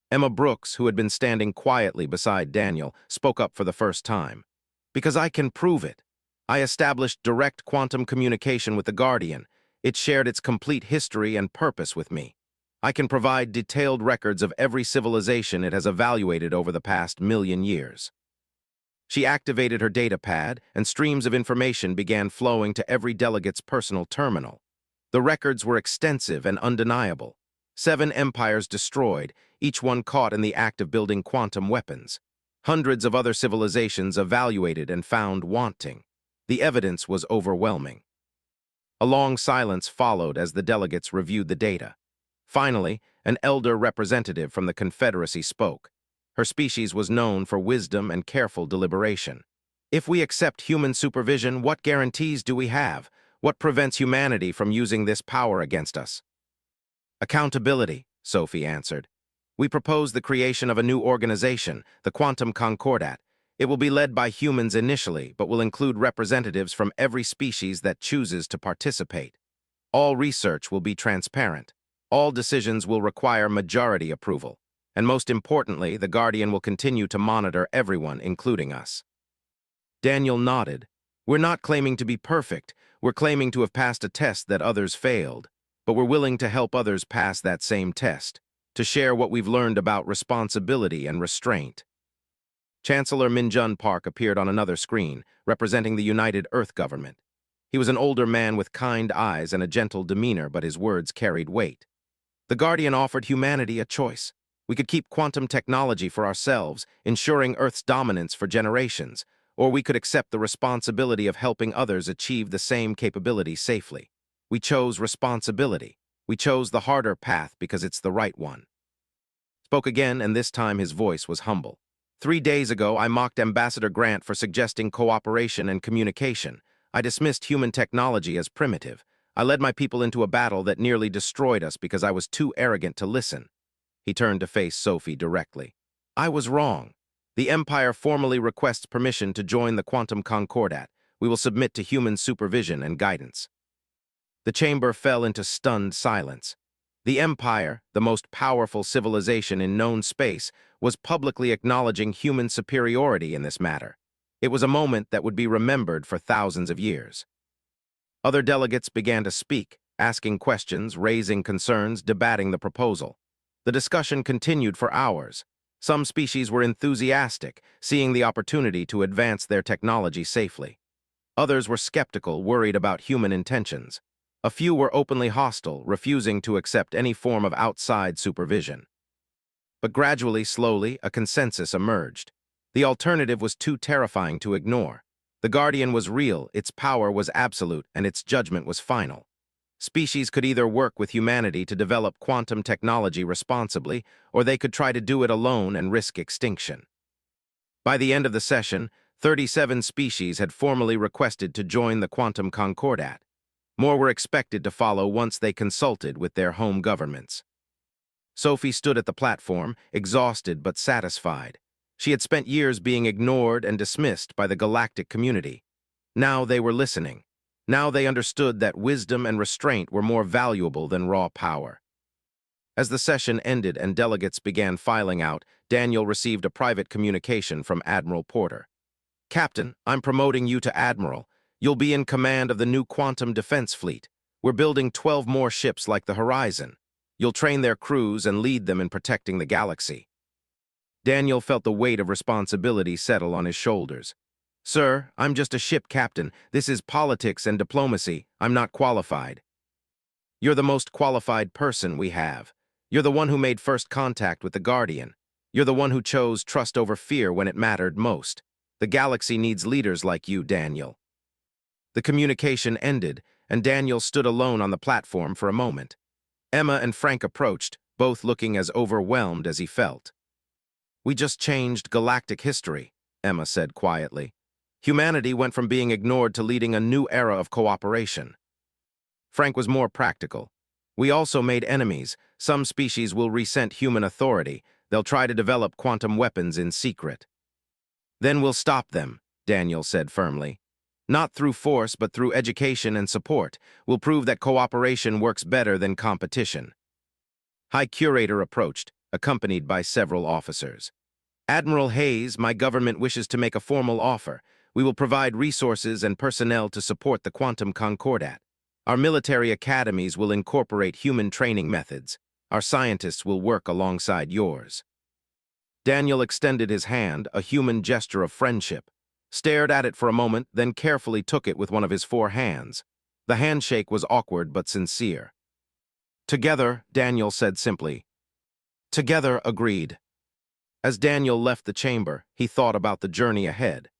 Emma Brooks, who had been standing quietly beside Daniel, spoke up for the first time. Because I can prove it. I established direct quantum communication with the Guardian. It shared its complete history and purpose with me. I can provide detailed records of every civilization it has evaluated over the past 1,000,000 years. She activated her data pad, and streams of information began flowing to every delegate's personal terminal. The records were extensive and undeniable. 7 empires destroyed, each one caught in the act of building quantum weapons. Hundreds of other civilizations evaluated and found wanting. The evidence was overwhelming. A long silence followed as the delegates reviewed the data. Finally, an elder representative from the Confederacy spoke. Her species was known for wisdom and careful deliberation. If we accept human supervision, what guarantees do we have? What prevents humanity from using this power against us? Accountability, Sophie answered. We propose the creation of a new organization, the Quantum Concordat. It will be led by humans initially, but will include representatives from every species that chooses to participate. All research will be transparent. All decisions will require majority approval. And most importantly, the Guardian will continue to monitor everyone, including us. Daniel nodded. We're not claiming to be perfect. We're claiming to have passed a test that others failed. But we're willing to help others pass that same test, to share what we've learned about responsibility and restraint. Chancellor Minjun Park appeared on another screen, representing the United Earth government. He was an older man with kind eyes and a gentle demeanor, but his words carried weight. The Guardian offered humanity a choice. We could keep quantum technology for ourselves, ensuring Earth's dominance for generations, or we could accept the responsibility of helping others achieve the same capability safely. We chose responsibility. We chose the harder path because it's the right one. Spoke again, and this time his voice was humble. 3 days ago, I mocked Ambassador Grant for suggesting cooperation and communication. I dismissed human technology as primitive. I led my people into a battle that nearly destroyed us because I was too arrogant to listen. He turned to face Sophie directly. I was wrong. The Empire formally requests permission to join the Quantum Concordat. We will submit to human supervision and guidance." The chamber fell into stunned silence. The Empire, the most powerful civilization in known space, was publicly acknowledging human superiority in this matter. It was a moment that would be remembered for thousands of years. Other delegates began to speak, asking questions, raising concerns, debating the proposal. The discussion continued for hours. Some species were enthusiastic, seeing the opportunity to advance their technology safely. Others were skeptical, worried about human intentions. A few were openly hostile, refusing to accept any form of outside supervision. But gradually, slowly, a consensus emerged. The alternative was too terrifying to ignore. The Guardian was real, its power was absolute, and its judgment was final. Species could either work with humanity to develop quantum technology responsibly, or they could try to do it alone and risk extinction. By the end of the session, 37 species had formally requested to join the Quantum Concordat. More were expected to follow once they consulted with their home governments. Sophie stood at the platform, exhausted but satisfied. She had spent years being ignored and dismissed by the galactic community. Now they were listening. Now they understood that wisdom and restraint were more valuable than raw power. As the session ended and delegates began filing out, Daniel received a private communication from Admiral Porter. "Captain, I'm promoting you to Admiral. You'll be in command of the new quantum defense fleet. We're building 12 more ships like the Horizon. You'll train their crews and lead them in protecting the galaxy." Daniel felt the weight of responsibility settle on his shoulders. "Sir, I'm just a ship captain. This is politics and diplomacy. I'm not qualified." "You're the most qualified person we have. You're the one who made first contact with the Guardian. You're the one who chose trust over fear when it mattered most. The galaxy needs leaders like you, Daniel." The communication ended, and Daniel stood alone on the platform for a moment. Emma and Frank approached, both looking as overwhelmed as he felt. "We just changed galactic history," Emma said quietly. "Humanity went from being ignored to leading a new era of cooperation." Frank was more practical. "We also made enemies. Some species will resent human authority. They'll try to develop quantum weapons in secret." "Then we'll stop them," Daniel said firmly. "Not through force, but through education and support. We'll prove that cooperation works better than competition." High Curator approached, accompanied by several officers. "Admiral Hayes, my government wishes to make a formal offer. We will provide resources and personnel to support the Quantum Concordat. Our military academies will incorporate human training methods. Our scientists will work alongside yours." Daniel extended his hand, a human gesture of friendship, stared at it for a moment, then carefully took it with one of his 4 hands. The handshake was awkward but sincere. "Together," Daniel said simply. "Together, agreed." As Daniel left the chamber, he thought about the journey ahead.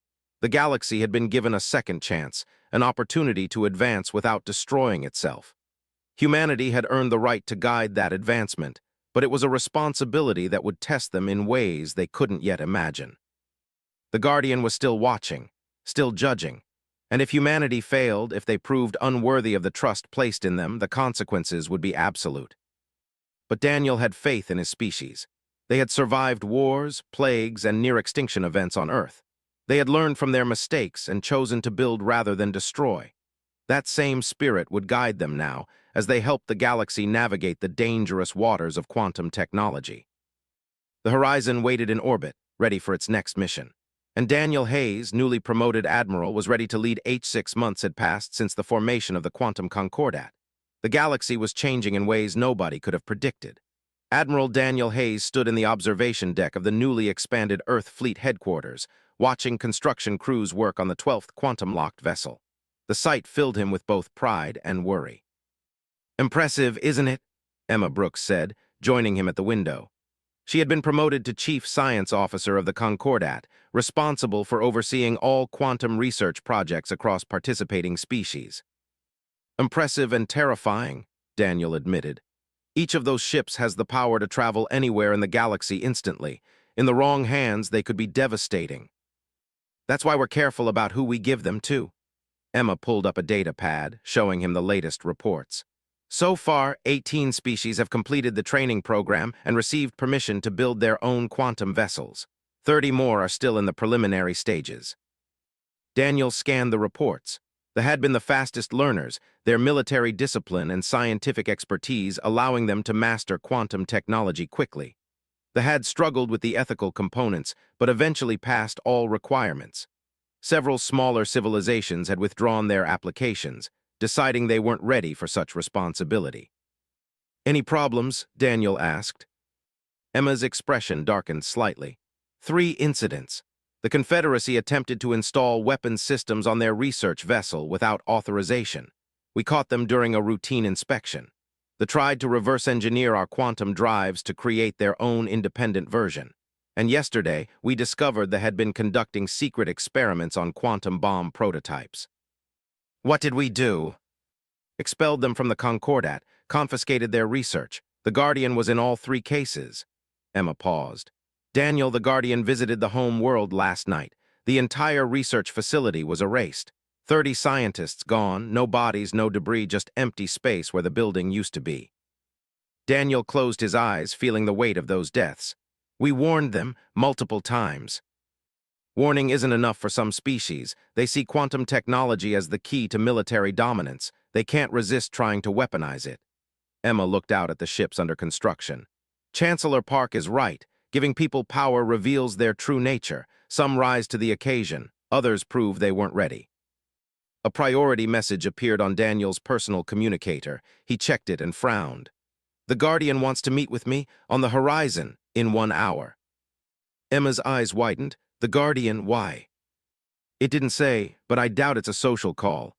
The galaxy had been given a second chance, an opportunity to advance without destroying itself. Humanity had earned the right to guide that advancement, but it was a responsibility that would test them in ways they couldn't yet imagine. The Guardian was still watching, still judging, and if humanity failed, if they proved unworthy of the trust placed in them, the consequences would be absolute. But Daniel had faith in his species. They had survived wars, plagues, and near-extinction events on Earth. They had learned from their mistakes and chosen to build rather than destroy. That same spirit would guide them now, as they helped the galaxy navigate the dangerous waters of quantum technology. The Horizon waited in orbit, ready for its next mission. And Daniel Hayes, newly promoted admiral, was ready to lead. 6 months had passed since the formation of the Quantum Concordat. The galaxy was changing in ways nobody could have predicted. Admiral Daniel Hayes stood in the observation deck of the newly expanded Earth Fleet headquarters, watching construction crews work on the 12th quantum-locked vessel. The sight filled him with both pride and worry. "Impressive, isn't it?" Emma Brooks said, joining him at the window. She had been promoted to Chief Science Officer of the Concordat, responsible for overseeing all quantum research projects across participating species. "Impressive and terrifying," Daniel admitted. "Each of those ships has the power to travel anywhere in the galaxy instantly. In the wrong hands, they could be devastating. That's why we're careful about who we give them to." Emma pulled up a data pad, showing him the latest reports. "So far, 18 species have completed the training program and received permission to build their own quantum vessels. 30 more are still in the preliminary stages. Daniel scanned the reports. They had been the fastest learners, their military discipline and scientific expertise allowing them to master quantum technology quickly. They had struggled with the ethical components, but eventually passed all requirements. Several smaller civilizations had withdrawn their applications, deciding they weren't ready for such responsibility. "Any problems?" Daniel asked. Emma's expression darkened slightly. 3 incidents. The Confederacy attempted to install weapons systems on their research vessel without authorization. We caught them during a routine inspection. They tried to reverse engineer our quantum drives to create their own independent version. And yesterday, we discovered they had been conducting secret experiments on quantum bomb prototypes. What did we do? Expelled them from the Concordat, confiscated their research. The Guardian was in all 3 cases. Emma paused. Daniel, the Guardian visited the home world last night. The entire research facility was erased. 30 scientists gone, no bodies, no debris, just empty space where the building used to be. Daniel closed his eyes, feeling the weight of those deaths. We warned them multiple times. Warning isn't enough for some species. They see quantum technology as the key to military dominance. They can't resist trying to weaponize it. Emma looked out at the ships under construction. Chancellor Park is right. Giving people power reveals their true nature. Some rise to the occasion. Others prove they weren't ready. A priority message appeared on Daniel's personal communicator. He checked it and frowned. The Guardian wants to meet with me on the horizon in 1 hour. Emma's eyes widened. The Guardian, why? It didn't say, but I doubt it's a social call.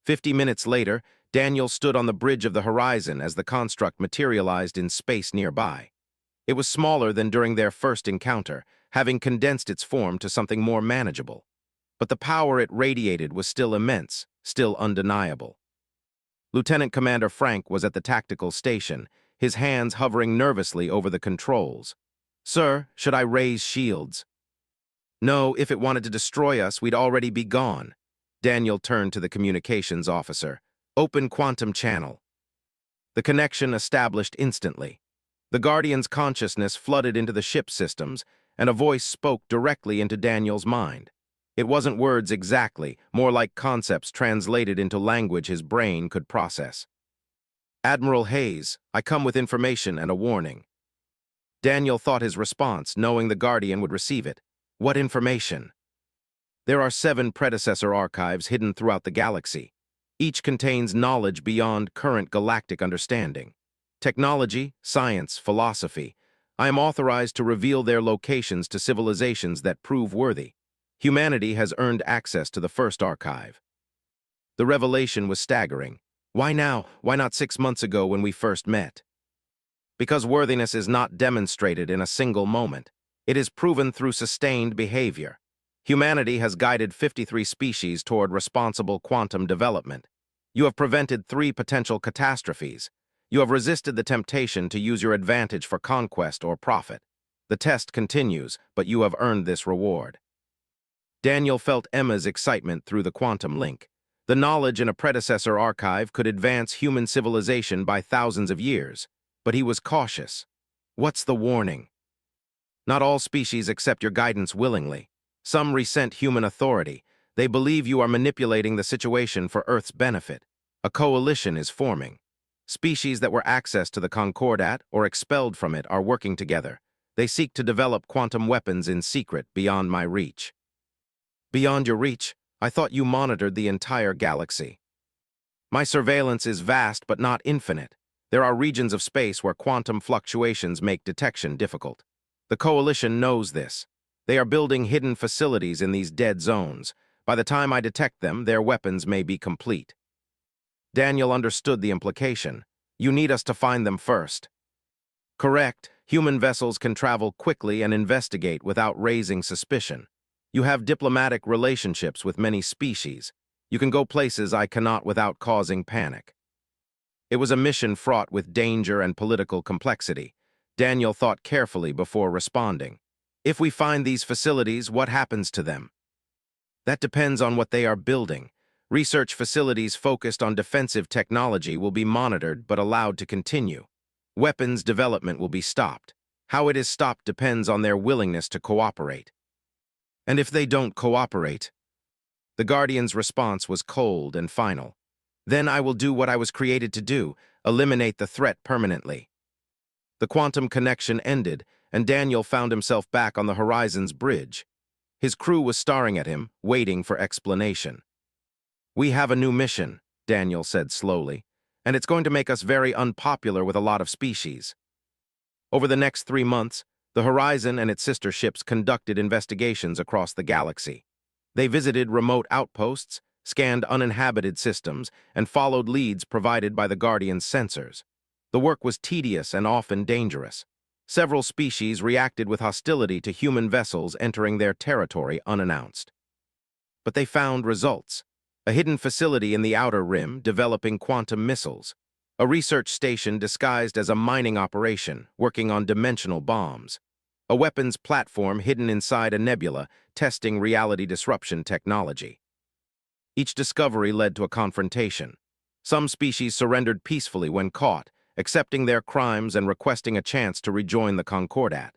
50 minutes later, Daniel stood on the bridge of the horizon as the construct materialized in space nearby. It was smaller than during their first encounter, having condensed its form to something more manageable. But the power it radiated was still immense, still undeniable. Lieutenant Commander Frank was at the tactical station, his hands hovering nervously over the controls. "Sir, should I raise shields?" "No, if it wanted to destroy us, we'd already be gone." Daniel turned to the communications officer. "Open quantum channel." The connection established instantly. The Guardian's consciousness flooded into the ship systems, and a voice spoke directly into Daniel's mind. It wasn't words exactly, more like concepts translated into language his brain could process. "Admiral Hayes, I come with information and a warning." Daniel thought his response, knowing the Guardian would receive it. "What information?" "There are 7 predecessor archives hidden throughout the galaxy. Each contains knowledge beyond current galactic understanding. Technology, science, philosophy. I am authorized to reveal their locations to civilizations that prove worthy. Humanity has earned access to the first archive." The revelation was staggering. Why now? Why not 6 months ago when we first met? Because worthiness is not demonstrated in a single moment. It is proven through sustained behavior. Humanity has guided 53 species toward responsible quantum development. You have prevented 3 potential catastrophes. You have resisted the temptation to use your advantage for conquest or profit. The test continues, but you have earned this reward. Daniel felt Emma's excitement through the quantum link. The knowledge in a predecessor archive could advance human civilization by thousands of years, but he was cautious. What's the warning? Not all species accept your guidance willingly. Some resent human authority. They believe you are manipulating the situation for Earth's benefit. A coalition is forming. Species that were accessed to the Concordat or expelled from it are working together. They seek to develop quantum weapons in secret beyond my reach. Beyond your reach? I thought you monitored the entire galaxy. My surveillance is vast but not infinite. There are regions of space where quantum fluctuations make detection difficult. The Coalition knows this. They are building hidden facilities in these dead zones. By the time I detect them, their weapons may be complete. Daniel understood the implication. You need us to find them first. Correct. Human vessels can travel quickly and investigate without raising suspicion. You have diplomatic relationships with many species. You can go places I cannot without causing panic. It was a mission fraught with danger and political complexity. Daniel thought carefully before responding. If we find these facilities, what happens to them? That depends on what they are building. Research facilities focused on defensive technology will be monitored but allowed to continue. Weapons development will be stopped. How it is stopped depends on their willingness to cooperate. And if they don't cooperate? The Guardian's response was cold and final. Then I will do what I was created to do, eliminate the threat permanently. The quantum connection ended, and Daniel found himself back on the Horizon's bridge. His crew was staring at him, waiting for explanation. "We have a new mission," Daniel said slowly, "and it's going to make us very unpopular with a lot of species." Over the next 3 months, the Horizon and its sister ships conducted investigations across the galaxy. They visited remote outposts, scanned uninhabited systems, and followed leads provided by the Guardian's sensors. The work was tedious and often dangerous. Several species reacted with hostility to human vessels entering their territory unannounced. But they found results. A hidden facility in the Outer Rim developing quantum missiles. A research station disguised as a mining operation working on dimensional bombs. A weapons platform hidden inside a nebula testing reality disruption technology. Each discovery led to a confrontation. Some species surrendered peacefully when caught, accepting their crimes and requesting a chance to rejoin the Concordat.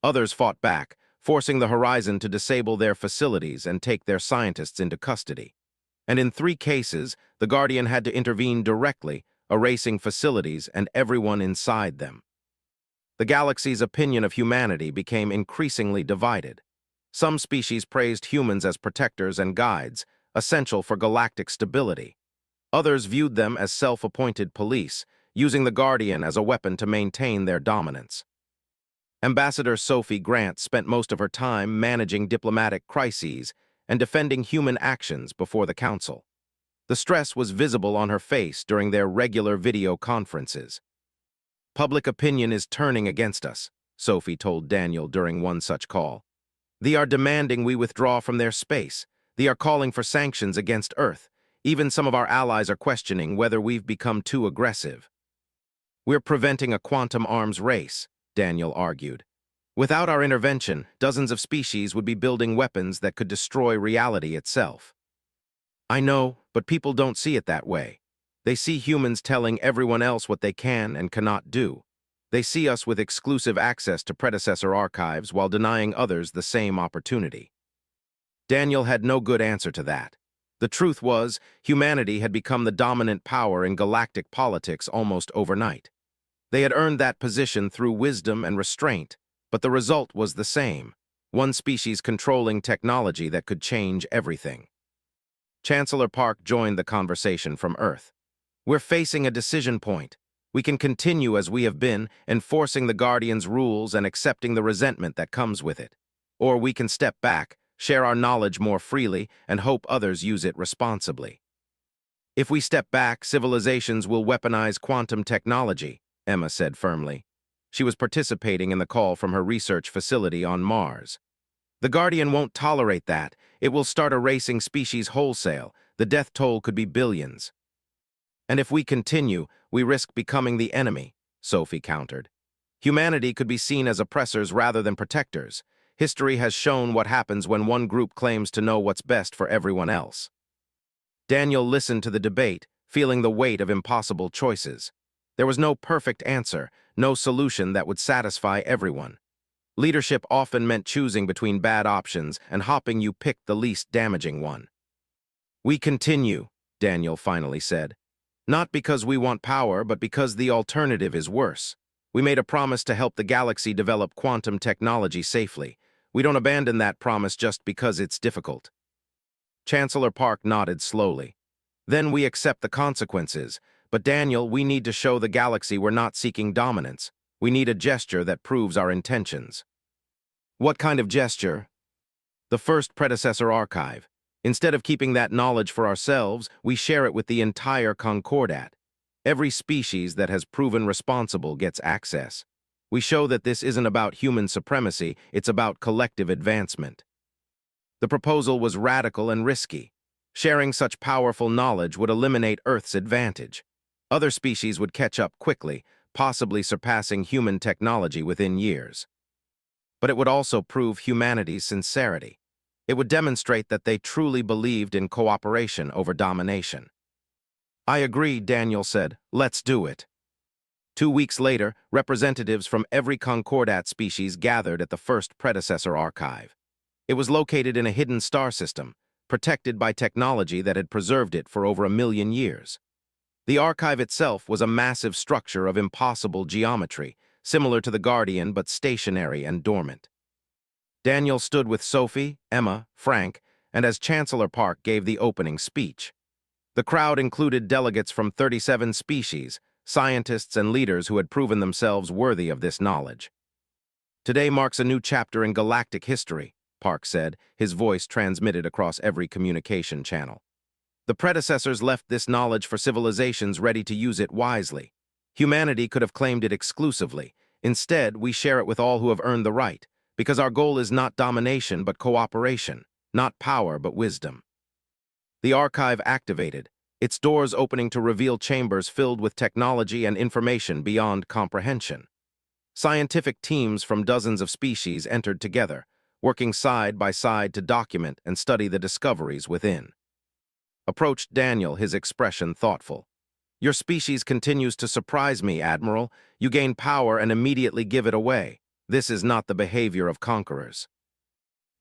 Others fought back, forcing the Horizon to disable their facilities and take their scientists into custody. And in 3 cases, the Guardian had to intervene directly, erasing facilities and everyone inside them. The galaxy's opinion of humanity became increasingly divided. Some species praised humans as protectors and guides, essential for galactic stability. Others viewed them as self-appointed police, using the Guardian as a weapon to maintain their dominance. Ambassador Sophie Grant spent most of her time managing diplomatic crises and defending human actions before the Council. The stress was visible on her face during their regular video conferences. "Public opinion is turning against us," Sophie told Daniel during one such call. "They are demanding we withdraw from their space. They are calling for sanctions against Earth. Even some of our allies are questioning whether we've become too aggressive." "We're preventing a quantum arms race," Daniel argued. "Without our intervention, dozens of species would be building weapons that could destroy reality itself." "I know, but people don't see it that way. They see humans telling everyone else what they can and cannot do. They see us with exclusive access to predecessor archives while denying others the same opportunity." Daniel had no good answer to that. The truth was, humanity had become the dominant power in galactic politics almost overnight. They had earned that position through wisdom and restraint, but the result was the same: one species controlling technology that could change everything. Chancellor Park joined the conversation from Earth. "We're facing a decision point. We can continue as we have been, enforcing the Guardian's rules and accepting the resentment that comes with it. Or we can step back, share our knowledge more freely, and hope others use it responsibly." "If we step back, civilizations will weaponize quantum technology," Emma said firmly. She was participating in the call from her research facility on Mars. "The Guardian won't tolerate that. It will start erasing species wholesale. The death toll could be billions." "And if we continue, we risk becoming the enemy," Sophie countered. "Humanity could be seen as oppressors rather than protectors. History has shown what happens when one group claims to know what's best for everyone else." Daniel listened to the debate, feeling the weight of impossible choices. There was no perfect answer, no solution that would satisfy everyone. Leadership often meant choosing between bad options and hoping you picked the least damaging one. "We continue," Daniel finally said. "Not because we want power, but because the alternative is worse. We made a promise to help the galaxy develop quantum technology safely. We don't abandon that promise just because it's difficult." Chancellor Park nodded slowly. "Then we accept the consequences. But Daniel, we need to show the galaxy we're not seeking dominance. We need a gesture that proves our intentions." "What kind of gesture?" "The first predecessor archive. Instead of keeping that knowledge for ourselves, we share it with the entire Concordat. Every species that has proven responsible gets access. We show that this isn't about human supremacy, it's about collective advancement." The proposal was radical and risky. Sharing such powerful knowledge would eliminate Earth's advantage. Other species would catch up quickly, possibly surpassing human technology within years. But it would also prove humanity's sincerity. It would demonstrate that they truly believed in cooperation over domination. "I agree," Daniel said. "Let's do it." 2 weeks later, representatives from every Concordat species gathered at the first predecessor archive. It was located in a hidden star system, protected by technology that had preserved it for over 1 million years. The archive itself was a massive structure of impossible geometry, similar to the Guardian but stationary and dormant. Daniel stood with Sophie, Emma, Frank, and as Chancellor Park gave the opening speech. The crowd included delegates from 37 species, scientists and leaders who had proven themselves worthy of this knowledge. Today marks a new chapter in galactic history, Park said, his voice transmitted across every communication channel. The predecessors left this knowledge for civilizations ready to use it wisely. Humanity could have claimed it exclusively. Instead, we share it with all who have earned the right, because our goal is not domination but cooperation, not power but wisdom. The archive activated, its doors opening to reveal chambers filled with technology and information beyond comprehension. Scientific teams from dozens of species entered together, working side by side to document and study the discoveries within. Approached Daniel, his expression thoughtful. "Your species continues to surprise me, Admiral. You gain power and immediately give it away. This is not the behavior of conquerors."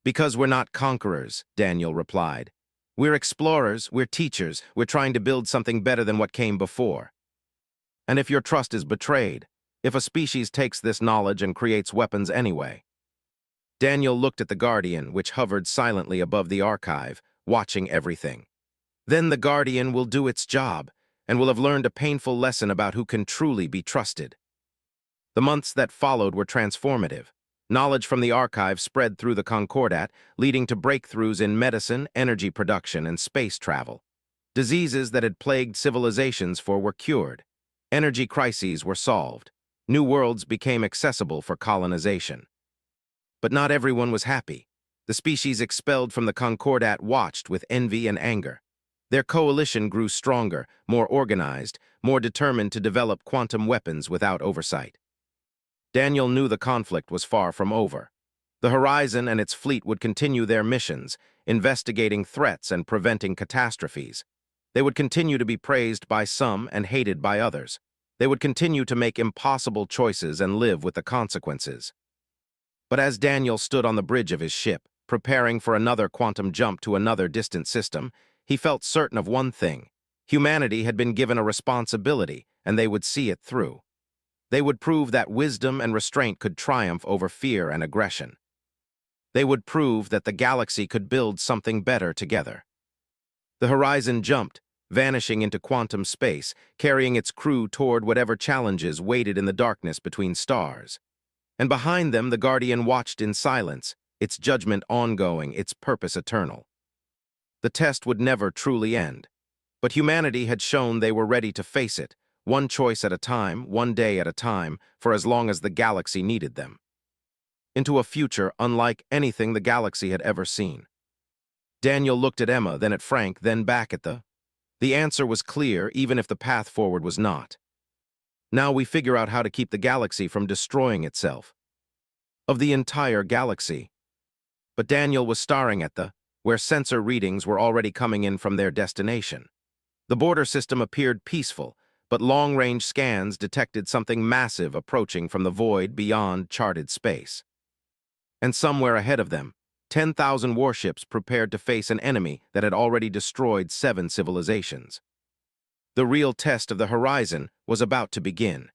"Because we're not conquerors," Daniel replied. "We're explorers, we're teachers, we're trying to build something better than what came before. And if your trust is betrayed, if a species takes this knowledge and creates weapons anyway." Daniel looked at the Guardian, which hovered silently above the archive, watching everything. "Then the Guardian will do its job, and will have learned a painful lesson about who can truly be trusted." The months that followed were transformative. Knowledge from the archive spread through the Concordat, leading to breakthroughs in medicine, energy production, and space travel. Diseases that had plagued civilizations were cured. Energy crises were solved. New worlds became accessible for colonization. But not everyone was happy. The species expelled from the Concordat watched with envy and anger. Their coalition grew stronger, more organized, more determined to develop quantum weapons without oversight. Daniel knew the conflict was far from over. The Horizon and its fleet would continue their missions, investigating threats and preventing catastrophes. They would continue to be praised by some and hated by others. They would continue to make impossible choices and live with the consequences. But as Daniel stood on the bridge of his ship, preparing for another quantum jump to another distant system, he felt certain of one thing. Humanity had been given a responsibility, and they would see it through. They would prove that wisdom and restraint could triumph over fear and aggression. They would prove that the galaxy could build something better together. The Horizon jumped, vanishing into quantum space, carrying its crew toward whatever challenges waited in the darkness between stars. And behind them, the Guardian watched in silence, its judgment ongoing, its purpose eternal. The test would never truly end. But humanity had shown they were ready to face it, one choice at a time, one day at a time, for as long as the galaxy needed them. Into a future unlike anything the galaxy had ever seen. Daniel looked at Emma, then at Frank, then back at The answer was clear, even if the path forward was not. Now we figure out how to keep the galaxy from destroying itself. Of the entire galaxy. But Daniel was staring at where sensor readings were already coming in from their destination. The border system appeared peaceful, but long-range scans detected something massive approaching from the void beyond charted space. And somewhere ahead of them, 10,000 warships prepared to face an enemy that had already destroyed 7 civilizations. The real test of the Horizon was about to begin.